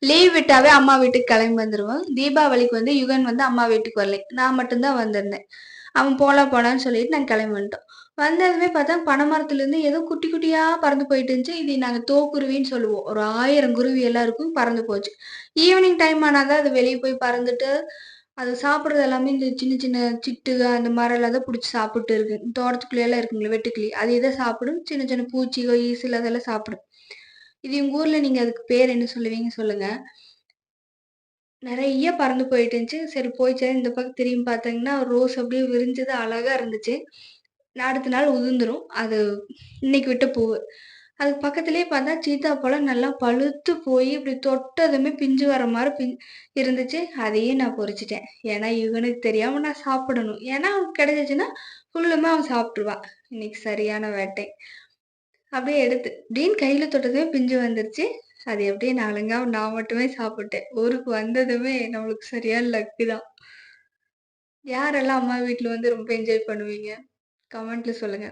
Leave விட்டாவே அம்மா வீட்டுக்கு கிளம்பி வந்துருவான். தீபாவளிக்கு வந்து யுகன் வந்து அம்மா வீட்டுக்கு வரல. நான் மட்டும்தான் வந்திருந்தேன். அவன் போலான்னு சொல்லிட்டு நாங்க கிளம்பி வந்துட்டோம். வந்ததுமே பார்த்தா பனைமரத்துலேருந்து ஏதோ குட்டி குட்டியா பறந்து போயிட்டு இருந்துச்சு. இது நாங்க தோக்குருவின்னு சொல்லுவோம். ஒரு 1000 குருவி எல்லாம் இருக்கும், பறந்து போச்சு. ஈவினிங் டைம் ஆனாதான் அது வெளியே போய் பறந்துட்டு அது சாப்பிடுறது எல்லாமே இந்த சின்ன சின்ன சிட்டுக அந்த மாதிரிலாம் தான் பிடிச்சி சாப்பிட்டு இருக்கு. தோட்டத்துக்குள்ள எல்லாம் இருக்குங்களே வெட்டுக்கிளி, அது இதை சாப்பிடும். சின்ன சின்ன பூச்சிகள் ஈசல் அதெல்லாம் சாப்பிடும். இது உங்க ஊர்ல நீங்க அதுக்கு பேர் என்ன சொல்லுவீங்க சொல்லுங்க. நெறைய பறந்து போயிட்டு இருந்துச்சு. சரி போயிடுச்சே இந்த பக்கம் திரும்பி பார்த்தீங்கன்னா, ரோஸ் அப்படியே விரிஞ்சது அழகா இருந்துச்சு. அடுத்த நாள் உதிர்ந்துரும். அது இன்னைக்கு விட்ட பூவு. அதுக்கு பக்கத்திலேயே பார்த்தா சீத்தாப்பழம் நல்லா பழுத்து போய் இப்படி தொட்டதுமே பிஞ்சு வர மாரி இருந்துச்சு. அதையும் நான் பொறிச்சுட்டேன். ஏன்னா இவனுக்கு தெரியாம நான் சாப்பிடணும். ஏன்னா அவனுக்கு கிடைச்சுச்சுன்னா ஃபுல்லுமே அவன் சாப்பிட்டுருவான். இன்னைக்கு சரியான வேட்டை. அப்படியே எடுத்து திடீர்னு கையில தொட்டதுமே பிஞ்சு வந்துருச்சு. அது எப்படியே நாலங்கா நான் மட்டுமே சாப்பிட்டேன். ஊருக்கு வந்ததுமே நம்மளுக்கு சரியான லக்கு தான். யாரெல்லாம் அம்மா வீட்ல வந்து ரொம்ப என்ஜாய் பண்ணுவீங்க? கமெண்ட்ல சொல்லுங்க.